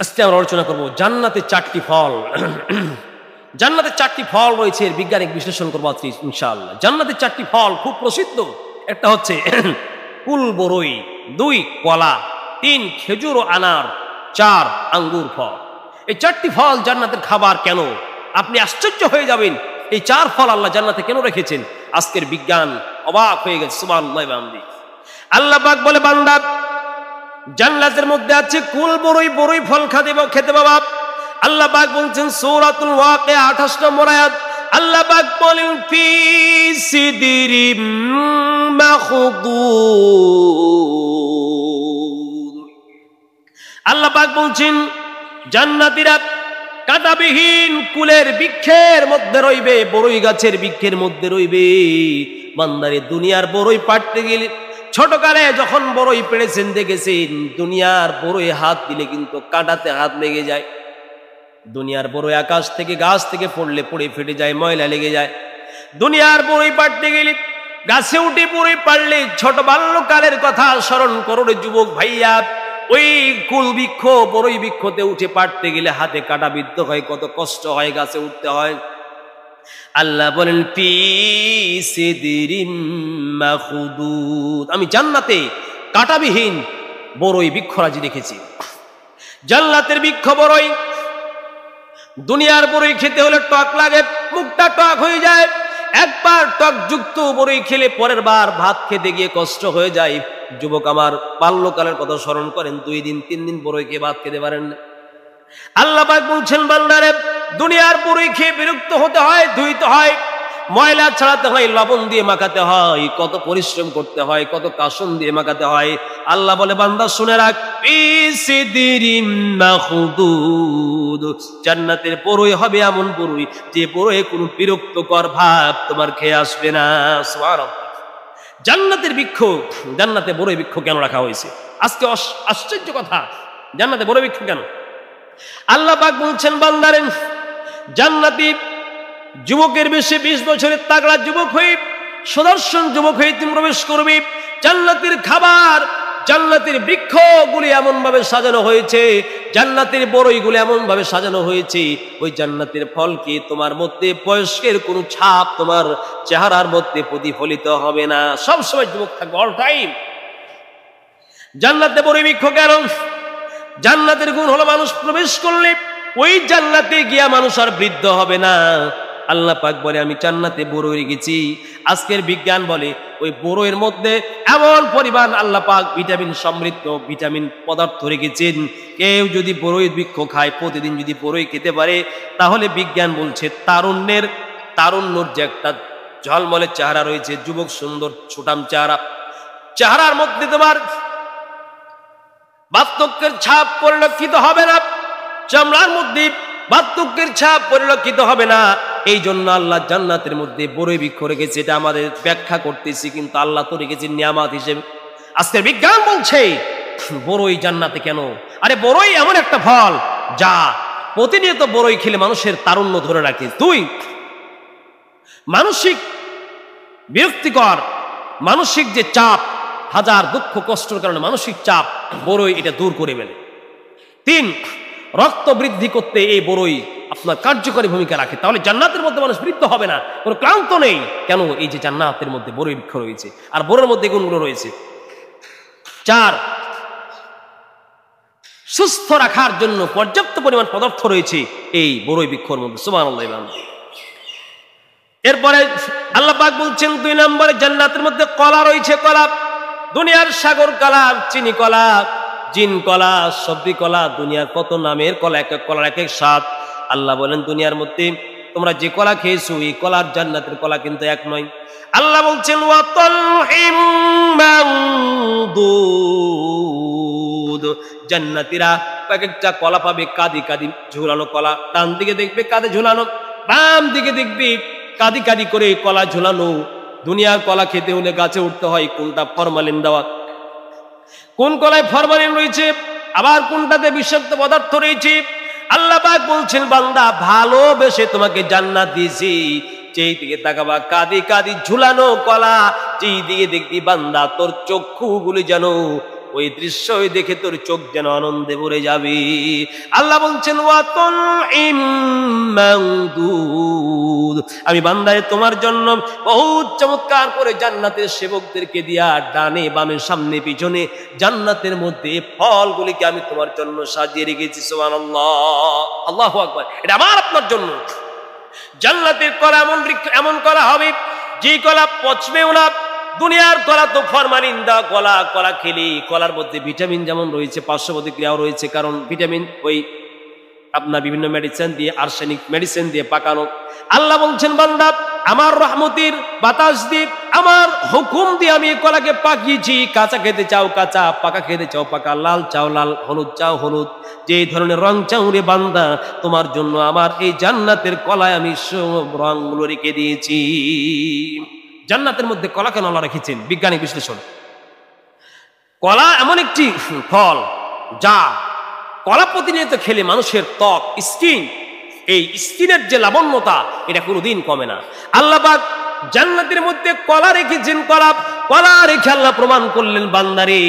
আজকে আমরা আলোচনা করব জান্নাতে 4টি ফল। জান্নাতে 4টি ফল রয়েছে, এর বৈজ্ঞানিক বিশ্লেষণ করবো আজকে ইনশাআল্লাহ। জান্নাতে 4টি ফল খুব প্রসিদ্ধ। একটা হচ্ছে কুল বরই, 2 কলা, 3 খেজুর ও আনার, 4 আঙ্গুর ফল। এই 4টি ফল জান্নাতের খাবার। কেন? আপনি আশ্চর্য হয়ে যাবেন এই 4 ফল আল্লাহ জান্নাতে কেন রেখেছেন। আজকের বিজ্ঞান অবাক হয়ে গেছে। সুবহানাল্লাহ। আল্লাহ পাক বলে, বান্দা জান্নাতের মধ্যে আছে কুল বরই, বরই ফল খেতে বাবা। আল্লাহ পাক বলছেন সূরাতুল ওয়াকিয়া 28 নম্বর আয়াত, আল্লাহ পাক বলেন ফি সিদরিম মাখদুদ। আল্লাহ পাক বলছেন জান্নাতীরা কাঁটাবিহীন কুলের বৃক্ষের মধ্যে রইবে, বরই গাছের বৃক্ষের মধ্যে রইবে। বান্দারে দুনিয়ার বরই পাড়তে গেলে, ছোটকালে যখন বরই পেড়েছেন দেখেছেন, দুনিয়ার বরই হাত দিলে কিন্তু কাঁটাতে হাত লেগে যায়। দুনিয়ার বরই আকাশ থেকে গাছ থেকে পড়লে পড়ে ফেটে যায়, ময়লা লেগে যায়। দুনিয়ার বরই পাড়তে গেলে, গাছে উঠে বরই পাড়লে, ছোট বাল্যকালের কথা স্মরণ করো রে যুবক ভাইয়া। ওই কুল বৃক্ষ, বরই বৃক্ষতে উঠে পাড়তে গেলে হাতে কাঁটা বিদ্ধ হয়, কত কষ্ট হয়, গাছে উঠতে হয়। আল্লাহ বলেন ফি সিদরিম মাখদুদ, আমি জান্নাতে কাঁটাবিহীন বরই বৃক্ষরাজি রেখেছি। জান্নাতের বৃক্ষ বরই। দুনিয়ার বরই খেতে হলে টক লাগে, মুখটা টক হয়ে যায়। একবার টক যুক্ত বরই খেলে পরের বার ভাত খেতে গিয়ে কষ্ট হয়ে যায়। যুবক আমার বাল্যকালের কথা স্মরণ করেন, 2 দিন 3 দিন বরই খেয়ে ভাত খেতে পারেন না। আল্লাহ পাক বলছেন বান্দারে দুনিয়ার বরই খেয়ে বিরক্ত হতে হয়, ধুইতে হয়, ময়লা ছাড়াতে হয়, লবণ দিয়ে মাখাতে হয়, কত পরিশ্রম করতে হয়, কত কাসন দিয়ে মাখাতে হয়। আল্লাহ বলে বান্দা শুনে রাখ, সিদরিম মাখদুদ, জান্নাতের বরই হবে এমন বরই যে বরই কোনো বিরক্তকর ভাব তোমার খেয়ে আসবে না। সুবহানাল্লাহ। জান্নাতের বৃক্ষ, জান্নাতে বরই বৃক্ষ কেন রাখা হয়েছে? আজকে আশ্চর্য কথা, জান্নাতে বরই বৃক্ষ কেন? আল্লাহ পাক বলছেন বান্দারে জান্নাতি যুবকের বেশে 20 বছরের তাগড়া যুবক হয়ে, সুদর্শন যুবক হয়ে তুমি প্রবেশ করবে। জান্নাতের খাবার, জান্নাতের বৃক্ষগুলি এমন ভাবে সাজানো হয়েছে, জান্নাতের বরইগুলি এমন ভাবে সাজানো হয়েছে, ওই জান্নাতের ফলকে তোমার মধ্যে বয়স্কের কোনো ছাপ তোমার চেহারার মধ্যে প্রতিফলিত হবে না। সবসময় যুবক থাকবে, অল টাইম। জান্নাতে বরই বৃক্ষ কেন? জান্নাতের গুণ হলো মানুষ প্রবেশ করলে ওই জান্নাতে গিয়া মানুষ আর বৃদ্ধ হবে না। আল্লাহ পাক বলে আমি জান্নাতে বরই রেখেছি। আজকের বিজ্ঞান বলে ওই বরইয়ের মধ্যে এমন পরিমাণ আল্লাহ পাক ভিটামিন সমৃদ্ধ ভিটামিন পদার্থ রেখেছেন। কেউ যদি বরই বৃক্ষ খায়, প্রতিদিন যদি বরই খেতে পারে, তাহলে বিজ্ঞান বলছে তারুণ্যর যে একটা ঝলমলে চেহারা রয়েছে, যুবক সুন্দর ছোটাম চেহারা, চেহারার মধ্যে তোমার বার্ধক্যের ছাপ পরিলক্ষিত হবে না, চামড়ার মধ্যে বার্ধক্যের ছাপ পরিলক্ষিত হবে না। এই জন্য আল্লাহ জান্নাতের মধ্যে বরই বৃক্ষ রেখেছে। এটা আমাদের ব্যাখ্যা করতেছি, কিন্তু আল্লাহ তো রেখেছেন নিয়ামত হিসেবে। আজকের বিজ্ঞান বলছে বরই জান্নাতে কেন? আরে বরই এমন একটা ফল যা প্রতিনিয়ত বরই খেলে মানুষের তারুণ্য ধরে রাখে। 2 মানসিক বিরক্তিকর মানসিক যে চাপ, হাজার দুঃখ কষ্টের কারণে মানসিক চাপ বরই এটা দূর করে ফেলে। 3 রক্ত বৃদ্ধি করতে এই বরই আপনার কার্যকরী ভূমিকা রাখে। তাহলে জান্নাতের মধ্যে মানুষ বৃদ্ধ হবে না, কোনো ক্লান্ত নেই। কেন? এই যে জান্নাতের মধ্যে বরই বৃক্ষ রয়েছে, আর বরইয়ের মধ্যে গুণগুলো রয়েছে। 4 সুস্থ রাখার জন্য পর্যাপ্ত পরিমাণ পদার্থ রয়েছে এই বরই বৃক্ষের মধ্যে। সুবহানাল্লাহ। এরপরে আল্লাহ পাক বলছেন 2 নম্বরে জান্নাতের মধ্যে কলা রয়েছে। কলা, দুনিয়ার সাগর কলা, চিনি কলা, জিন কলা, সবজি কলা, দুনিয়ার কত নামের কলা, এক এক কলার এক এক স্বাদ। আল্লাহ বলেন দুনিয়ার মধ্যে তোমরা যে কলা খেয়েছো, এই কলার জান্নাতের কলা কিন্তু এক নয়। আল্লাহ বলছেন ওয়া তালহিম মামদুদ, জান্নাতীরা এক একটা কলা পাবে কাঁদি কাঁদি ঝুলানো কলা। ডান দিকে দেখবে কাঁধে ঝুলানো, বাম দিকে দেখবে কাঁদি কাঁদি করে কলা ঝুলানো। দুনিয়ার কলা খেতে হলে গাছে উঠতে হয়, কোনটা ফরমালিন দেওয়া, কোন কলায় ফরমালিন রয়েছে, আবার কোনটাতে বিষাক্ত পদার্থ রয়েছে। আল্লাহ পাক বলছেন বান্দা ভালোবেসে তোমাকে জান্নাত দিয়েছি, যেই দিকে তাকাবা কাঁদি কাঁদি ঝুলানো কলা, যেই দিকে দেখবি বান্দা তোর চক্ষুগুলি যেন ওই দৃশ্য দেখে তোর চোখ যেন আনন্দে ভরে যাবে। আল্লাহ বলছেন ওয়াতুলইম মামদুদ, আমি বান্দায় তোমার জন্য বহুত চমৎকার করে জান্নাতের সেবকদেরকে দিয়া ডানে বামে সামনে পিছনে জান্নাতের মধ্যে ফলগুলিকে আমি তোমার জন্য সাজিয়ে রেখেছি। সুবহানাল্লাহ, আল্লাহু আকবার। এটা আমার আপনার জন্য জান্নাতের কলা এমন কলা হবে যে কলা পচবেও না। দুনিয়ার কলা তো ফরমালিন দেওয়া কলা, কলা খেলে কলার মধ্যে ভিটামিন যেমন রয়েছে, পার্শ্ব প্রতিক্রিয়াও রয়েছে, কারণ ভিটামিন ওই আপনার বিভিন্ন মেডিসিন দিয়ে, আর্সেনিক মেডিসিন দিয়ে পাকানো। আল্লাহ বলছেন বান্দা আমার রহমতের বাতাস দিয়ে, আমার হুকুম দিয়ে আমি এই কলাকে পাকিয়েছি। কাঁচা খেতে চাও কাঁচা, পাকা খেতে চাও পাকা, লাল চাও লাল, হলুদ চাও হলুদ, যে ধরনের রং চাও রে বান্দা, তোমার জন্য আমার এই জান্নাতের কলায় আমি সব রংগুলো রেখে দিয়েছি। জান্নাতের মধ্যে কলা কেন আল্লাহ রেখেছেন? বিজ্ঞানিক বিশ্লেষণ, কলা এমন একটি ফল যা কলা প্রতিনিয়ত খেলে মানুষের ত্বক, স্কিন, এই স্কিনের যে লাবণ্যতা এটা কোনোদিন কমে না। আল্লাহ পাক জান্নাতের মধ্যে কলা রেখেছেন। কলা রেখে আল্লাহ প্রমাণ করলেন বান্দারে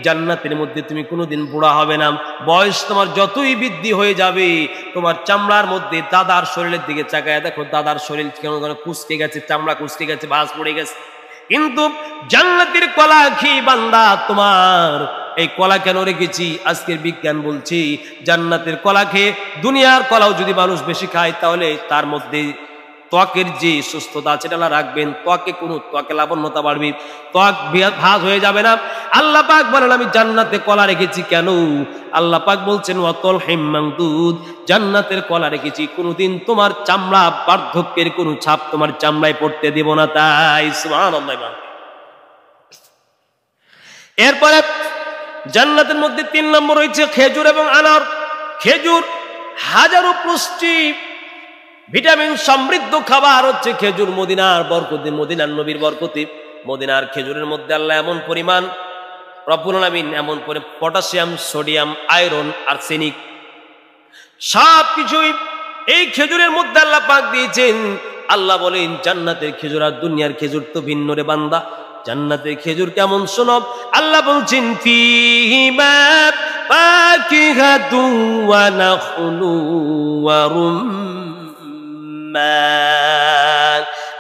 জান্নাতের মধ্যে তুমি কোনোদিন বুড়া হবে না। বয়স তোমার যতই বৃদ্ধি হয়ে যাবে, তোমার চামড়ার মধ্যে দাদার শরীরের দিকে চাকায় দেখো, দাদার শরীর কেন কুচকে গেছে, চামড়া কুচকে গেছে, ভাঁজ পড়ে গেছে। কিন্তু জান্নাতের কলা খেয়ে বান্দা, তোমার এই কলা কেন রেখেছি? আজকের বিজ্ঞান বলছি জান্নাতের কলা খেয়ে, দুনিয়ার কলাও যদি মানুষ বেশি খায় তাহলে তার মধ্যে ত্বকের যে সুস্থতা আছে এটা রাখবেন, ত্বকে লাবণ্যতা বাড়বে, ত্বক ভাঁজ হয়ে যাবে না। আল্লাহ পাক বলেন আমি জান্নাতে কলা রেখেছি কেন? আল্লাহ পাক বলছেন ওয়াতুলইম মামদুদ, জান্নাতের কলা রেখেছি কোনোদিন তোমার চামড়া বার্ধক্যের কোনো ছাপ তোমার চামড়ায় পড়তে দেব না। তাই সুবহানাল্লাহ। এরপরে জান্নাতের মধ্যে 3 নম্বর রয়েছে খেজুর এবং আনার। খেজুর হাজারো পুষ্টি ভিটামিন সমৃদ্ধ খাবার হচ্ছে খেজুর। মদিনার বরকতে, মদিনার নবীর বরকতে, মদিনার খেজুরের মধ্যে আল্লাহ এমন পরিমাণ, রব্বুল আলামিন এমন করে পটাশিয়াম, সোডিয়াম, আয়রন, আর্সেনিক সব কিছুই এই খেজুরের মধ্যে আল্লাহ পাক দিয়েছেন। আল্লাহ বলেন জান্নাতের খেজুর আর দুনিয়ার খেজুর তো ভিন্ন রে বান্দা। জান্নাতের খেজুর কেমন শোনো, আল্লাহ বলছেন ফিহিমা ফাকিহাতু ওয়া নাখলু ওয়া রুম্মান।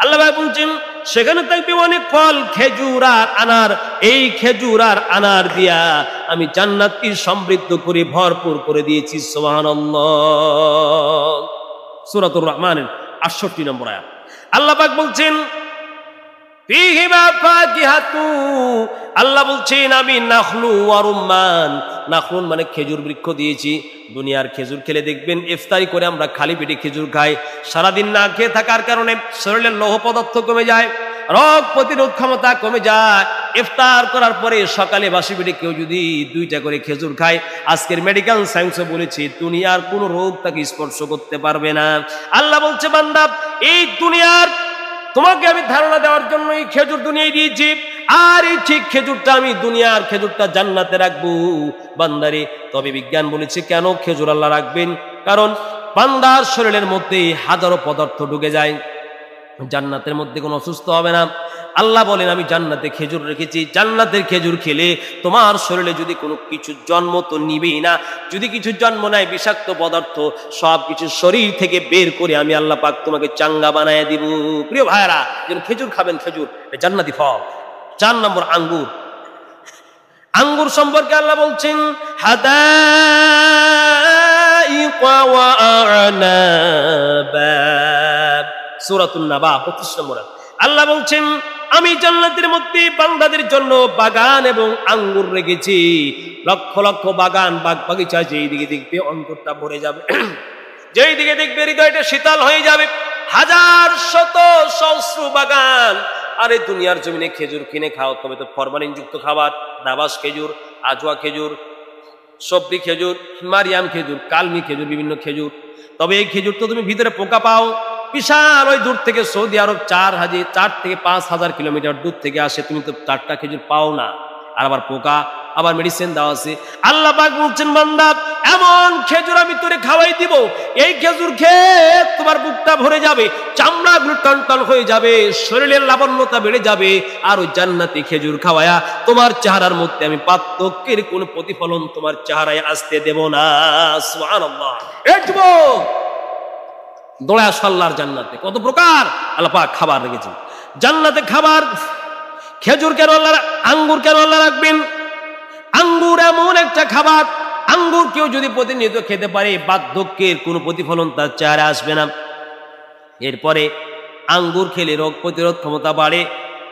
আল্লাহ বলছেন সেখানে থাকবে অনেক ফল, খেজুর আর আনার। এই খেজুর আর আনার দিয়া আমি জান্নাতকে সমৃদ্ধ করে ভরপুর করে দিয়েছি। সুবহানাল্লাহ। সূরাতুর রহমানের 68 নম্বর আয়াত। আল্লাহ পাক বলছেন ফিহিমা ফাকিহাতু, আল্লাহ বলছেন আমি নাখলু ওয়া রুম্মান। নাখলুন মানে খেজুর বৃক্ষ দিয়েছি। দুনিয়ার খেজুর খেলে দেখবেন ইফতারি করে আমরা খালি পেটে খেজুর খাই, সারাদিন না খেয়ে থাকার কারণে শরীরের লৌহ পদার্থ কমে যায়, রোগ প্রতিরোধ ক্ষমতা কমে যায়। ইফতার করার পরে সকালে বাসি পেটে কেউ যদি 2টা করে খেজুর খায়, আজকের মেডিকেল সায়েন্সও বলেছে দুনিয়ার কোনো রোগ তাকে স্পর্শ করতে পারবে না। আল্লাহ বলছে বান্দা এই দুনিয়ার তোমাকে আমি ধারণা দেওয়ার জন্য এই খেজুর দুনিয়ায় দিয়েছি, আর এই ঠিক খেজুরটা আমি দুনিয়ার খেজুরটা জান্নাতে রাখবো বান্দারে। তবে বিজ্ঞান বলেছে কেন খেজুর আল্লাহ রাখবেন? কারণ বান্দার শরীরের মধ্যে হাজারো পদার্থ ঢুকে যায়, জান্নাতের মধ্যে কোনো অসুস্থ হবে না। আল্লাহ বলেন আমি জান্নাতে খেজুর রেখেছি। জান্নাতের খেজুর খেলে তোমার শরীরে যদি কোনো কিছু জন্ম তো নিবেই না, যদি কিছু জন্ম নেয় বিষাক্ত পদার্থ সব কিছু শরীর থেকে বের করে আমি আল্লাহ পাক তোমাকে চাঙ্গা বানায় দিব। প্রিয় ভাইরা, যেন খেজুর খাবেন, খেজুর জান্নাতি ফল। 4 নম্বর আঙ্গুর। আঙ্গুর সম্পর্কে আল্লাহ বলছেন হাদাইকা ওয়া আ'নাবা, সূরাতুন নাবা 25 নম্বর। আল্লাহ বলছেন আমি জান্নাতের মধ্যে বান্দাদের জন্য বাগান এবং আঙ্গুর রেখেছি। লক্ষ লক্ষ বাগান, বাগ বাগিচা, যেই দিকে দেখবে অন্তরটা ভরে যাবে, যেই দিকে দেখবে হৃদয়টা শীতল হয়ে যাবে। হাজার শত সহস্র বাগান। আরে দুনিয়ার জমিনে খেজুর কিনে খাও, তবে তো ফরমালিন যুক্ত খাবার, নাবাস খেজুর, আজওয়া খেজুর, সবরি খেজুর, মারিয়াম খেজুর, কালমি খেজুর, বিভিন্ন খেজুর। তবে এই খেজুর তো তুমি ভিতরে পোকা পাও। বিশাল ওই দূর থেকে সৌদি আরব 4 থেকে 5 হাজার কিলোমিটার দূর থেকে আসে, তুমি তো 4টা খেজুর পাও না। আর আবার পোকা আবার মেডিসিন দেওয়া আছে। আল্লাহ পাক বলছেন বান্দা এমন খেজুর আমি তোরে খাওয়াই দিব, এই খেজুর খেয়ে তোমার বুকটা ভরে যাবে, চামড়াগুলো টনটন হয়ে যাবে, শরীরের লাবণ্যতা বেড়ে যাবে, আর ওই জান্নাতি খেজুর খাওয়ায়া তোমার চেহারার মধ্যে আমি পার্থক্যের কোনো প্রতিফলন তোমার চেহারায় আসতে দেব না। সুবহানাল্লাহ। এই যুবক দৌড়ায় আসো আল্লাহর জান্নাতে। কত প্রকার আল্লাহ পাক খাবার রেখেছেন জান্নাতে। খাবার খেজুর কেন আল্লাহ, আঙ্গুর কেন আল্লাহ রাখবেন? আঙ্গুর এমন একটা খাবার, আঙ্গুর কেউ যদি প্রতিনিয়ত খেতে পারে বার্ধক্যের কোনো প্রতিফলন তার চেহারা আসবে না। এরপরে আঙ্গুর খেলে রোগ প্রতিরোধ ক্ষমতা বাড়ে।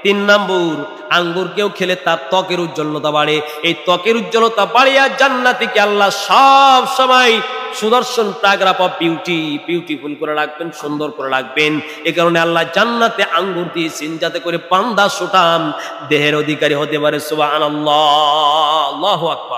3 নম্বর, আঙ্গুর কেউ খেলে তার ত্বকের উজ্জ্বলতা বাড়ে। এই ত্বকের উজ্জ্বলতা বাড়িয়া জান্নাতীকে আল্লাহ সব সময় সুদর্শন প্যারাগ্রাফ অফ বিউটিফুল করে রাখবেন, সুন্দর করে রাখবেন। এই কারণে আল্লাহ জান্নাতে আঙ্গুর দিয়েছেন যাতে করে বান্দা সুঠাম দেহের অধিকারী হতে পারে। সুবহানাল্লাহ, আল্লাহু আকবার।